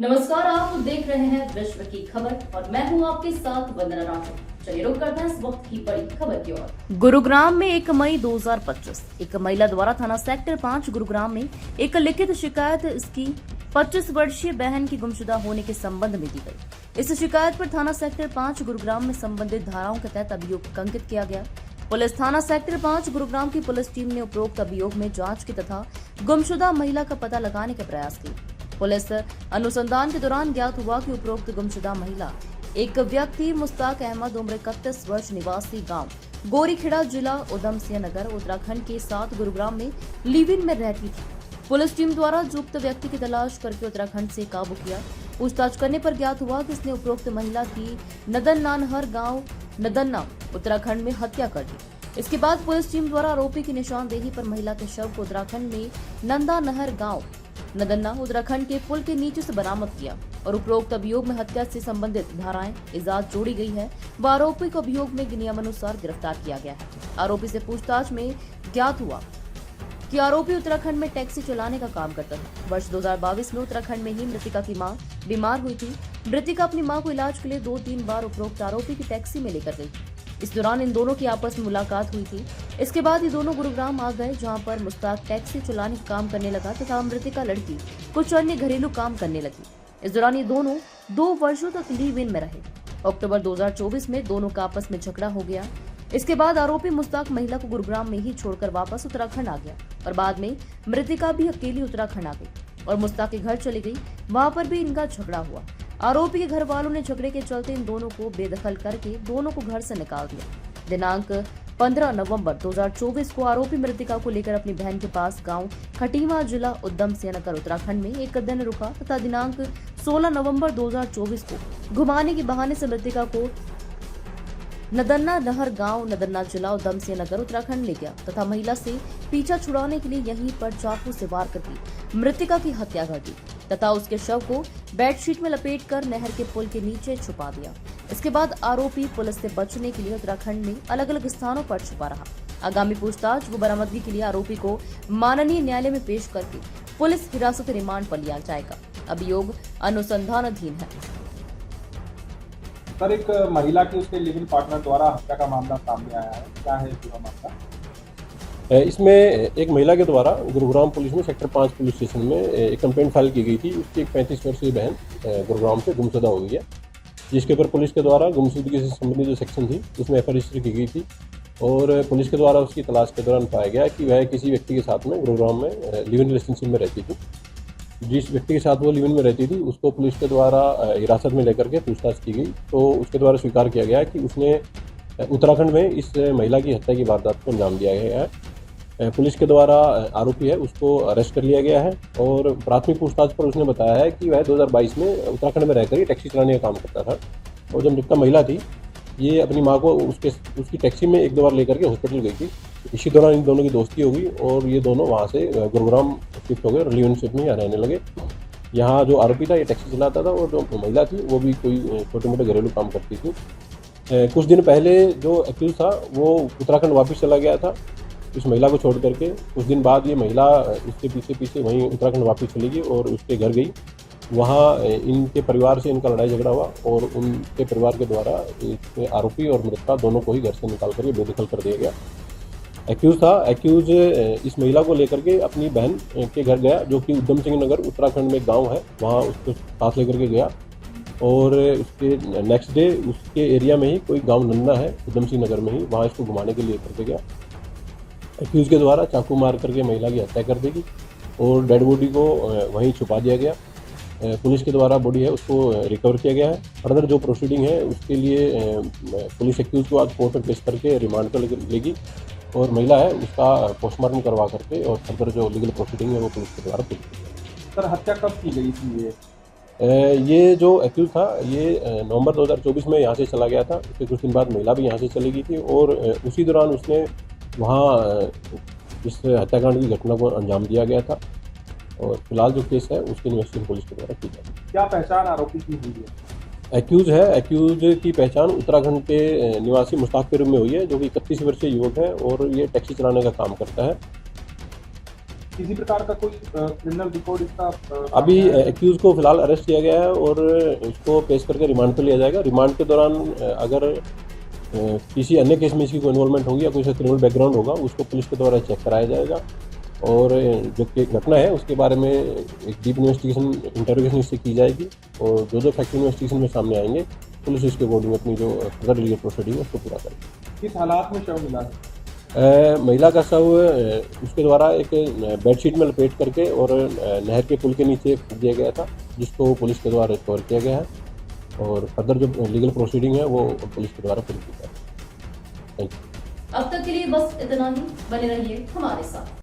नमस्कार, आप देख रहे हैं विश्व की खबर और मैं हूं आपके साथ वंदना राठौर। चलिए रुक करते हैं इस वक्त की बड़ी खबर की ओर। गुरुग्राम में 1 मई 2025 एक महिला द्वारा थाना सेक्टर 5 गुरुग्राम में एक लिखित शिकायत इसकी 25 वर्षीय बहन की गुमशुदा होने के संबंध में दी गई। इस शिकायत पर थाना सेक्टर 5 गुरुग्राम में संबंधित धाराओं के तहत अभियोग अंकित किया गया। पुलिस थाना सेक्टर 5 गुरुग्राम की पुलिस टीम ने उपरोक्त अभियोग में जांच की तथा गुमशुदा महिला का पता लगाने के प्रयास किए। पुलिस अनुसंधान के दौरान ज्ञात हुआ कि उपरोक्त गुमशुदा महिला एक व्यक्ति मुश्ताक अहमद उम्र 31 वर्ष निवासी गांव गोरीखेड़ा जिला उधम सिंह नगर उत्तराखंड के साथ गुरुग्राम में लिव इन में रहती थी। पुलिस टीम द्वारा उक्त व्यक्ति की तलाश करके उत्तराखंड से काबू किया। पूछताछ करने पर ज्ञात हुआ कि इसने उपरोक्त महिला की नदन गांव नदन्ना उत्तराखंड में हत्या कर दी। इसके बाद पुलिस टीम द्वारा आरोपी की निशानदेही पर महिला के शव को उत्तराखंड में नंदा नहर गांव नदन्ना उत्तराखंड के पुल के नीचे से बरामद किया और उपरोक्त अभियोग में हत्या से संबंधित धाराएं इजात जोड़ी गई है व आरोपी को अभियोग में नियमानुसार गिरफ्तार किया गया है। आरोपी से पूछताछ में ज्ञात हुआ कि आरोपी उत्तराखंड में टैक्सी चलाने का काम करता था। वर्ष 2022 में उत्तराखंड में ही मृतिका की मां बीमार हुई थी। मृतिका अपनी मां को इलाज के लिए 2-3 बार उपरोक्त आरोपी की टैक्सी में लेकर गई। इस दौरान इन दोनों की आपस में मुलाकात हुई थी। इसके बाद ये दोनों गुरुग्राम आ गए, जहां पर मुश्ताक टैक्सी चलाने का काम करने लगा तथा मृतिका लड़की कुछ अन्य घरेलू काम करने लगी। इस दौरान ये दोनों 2 वर्षों तक लिव इन में रहे। अक्टूबर 2024 में दोनों का आपस में झगड़ा हो गया। इसके बाद आरोपी मुश्ताक महिला को गुरुग्राम में ही छोड़कर वापस उत्तराखंड आ गया और बाद में मृतिका भी अकेली उत्तराखंड आ गई और मुश्ताक के घर चली गई। वहां पर भी इनका झगड़ा हुआ। आरोपी के घर वालों ने झगड़े के चलते इन दोनों को बेदखल करके दोनों को घर से निकाल दिया। दिनांक 15 नवंबर 2024 को आरोपी मृतिका को लेकर अपनी बहन के पास गांव खटीमा जिला उधम सिंह नगर उत्तराखंड में एक दिन रुका तथा दिनांक 16 नवंबर 2024 को घुमाने के बहाने से मृतिका को नदन्ना नहर गांव नदन्ना जिला उधम सिंह नगर उत्तराखंड ले गया तथा महिला से पीछा छुड़ाने के लिए यहीं पर चाकू से वार करके मृतिका की हत्या कर दी तथा उसके शव को बेडशीट में लपेटकर नहर के पुल के नीचे छुपा दिया। इसके बाद आरोपी पुलिस से बचने के लिए उत्तराखंड में अलग अलग स्थानों पर छुपा रहा। आगामी पूछताछ व बरामदगी के लिए आरोपी को माननीय न्यायालय में पेश करके पुलिस हिरासत रिमांड पर लिया जाएगा। अभियोग अनुसंधानाधीन है। सर, एक महिला की उसके लिव इन पार्टनर द्वारा हत्या का मामला सामने आया है, क्या है पूरा मामला? इसमें एक महिला के द्वारा गुरुग्राम पुलिस में सेक्टर 5 पुलिस स्टेशन में एक कंप्लेंट फाइल की गई थी। उसकी एक 35 वर्षीय बहन गुरुग्राम से गुमशुदा हो गई है, जिसके ऊपर पुलिस के द्वारा गुमशुदगी से संबंधित जो सेक्शन थी उसमें एफ रजिस्टर की गई थी और पुलिस के द्वारा उसकी तलाश के दौरान पाया गया कि वह किसी व्यक्ति के साथ में गुरुग्राम में लिव इन रिलेशनशिप में रहती थी। जिस व्यक्ति के साथ वो लिव इन में रहती थी उसको पुलिस के द्वारा हिरासत में लेकर के पूछताछ की गई तो उसके द्वारा स्वीकार किया गया कि उसने उत्तराखंड में इस महिला की हत्या की वारदात को अंजाम दिया गया है। पुलिस के द्वारा आरोपी है उसको अरेस्ट कर लिया गया है और प्राथमिक पूछताछ पर उसने बताया है कि वह 2022 में उत्तराखंड में रहकर ही टैक्सी चलाने का काम करता था और जब मृतक महिला थी ये अपनी मां को उसकी टैक्सी में 1-2 बार लेकर के हॉस्पिटल गई थी। इसी दौरान इन दोनों की दोस्ती हो गई और ये दोनों वहाँ से गुरुग्राम शिफ्ट हो गए और लिव इन शिफ्ट में यहाँ रहने लगे। यहाँ जो आरोपी था ये टैक्सी चलाता था और जो महिला थी वो भी कोई छोटे मोटे घरेलू काम करती थी। कुछ दिन पहले जो एक्यूज था वो उत्तराखंड वापस चला गया था इस महिला को छोड़ करके। कुछ दिन बाद ये महिला उसके पीछे वहीं उत्तराखंड वापस चली गई और उसके घर गई। वहाँ इनके परिवार से इनका लड़ाई झगड़ा हुआ और उनके परिवार के द्वारा आरोपी और मृतका दोनों को ही घर से निकाल करके बेदखल कर दिया गया। एक्यूज इस महिला को लेकर के अपनी बहन के घर गया जो कि उधम सिंह नगर उत्तराखंड में गाँव है, वहाँ उसको साथ लेकर के गया और उसके नेक्स्ट डे उसके एरिया में ही कोई गाँव नन्ना है उधम सिंह नगर में ही, वहाँ इसको घुमाने के लिए करके गया। एक्यूज के द्वारा चाकू मार करके महिला की हत्या कर देगी और डेड बॉडी को वहीं छुपा दिया गया। पुलिस के द्वारा बॉडी है उसको रिकवर किया गया है। फर्दर जो प्रोसीडिंग है उसके लिए पुलिस एक्यूज को आज कोर्ट में पेश करके रिमांड पर लेगी और महिला है उसका पोस्टमार्टम करवा करके और फर्दर जो लीगल प्रोसीडिंग है वो पुलिस के द्वारा पूरी की। सर, हत्या कब की गई थी? ये जो एक्यूज था ये नवंबर 2024 में यहाँ से चला गया था। उसके कुछ दिन बाद महिला भी यहाँ से चली गई थी और उसी दौरान उसने वहाँ इस हत्याकांड की घटना को अंजाम दिया गया था और फिलहाल जो केस है उसकी इन्वेस्टिगेशन पुलिस के द्वारा की जाती है। क्या पहचान आरोपी की हुई है? एक्यूज की पहचान उत्तराखंड के निवासी मुश्ताक के रूप में हुई है जो कि 31 वर्षीय युवक है और ये टैक्सी चलाने का काम करता है। किसी प्रकार का कोई क्रिमिनल रिकॉर्ड इसका अभी एक्यूज को फिलहाल अरेस्ट किया गया है और इसको पेश करके रिमांड पर लिया जाएगा। रिमांड के दौरान अगर किसी अन्य केस में इसकी कोई इन्वॉल्वमेंट होगी या कोई क्रिमिनल बैकग्राउंड होगा उसको पुलिस के द्वारा चेक कराया जाएगा और जो घटना है उसके बारे में एक डीप इन्वेस्टिगेशन इंटरोगेशन इससे की जाएगी और जो फैक्ट इन्वेस्टिगेशन में सामने आएंगे पुलिस इसके अकॉर्डिंग अपनी जो फर्दर लीगल प्रोसीडिंग है उसको पूरा करेगी। किस हालात में शव मिला है? महिला का शव उसके द्वारा एक बेडशीट में लपेट करके और नहर के पुल के नीचे फेंक दिया गया था, जिसको पुलिस के द्वारा रिकवर किया गया है और फर्दर जो लीगल प्रोसीडिंग है वो पुलिस के द्वारा पूरी की जाएगी। Thank you. अब तक के लिए बस इतना ही। बने रहिए हमारे साथ।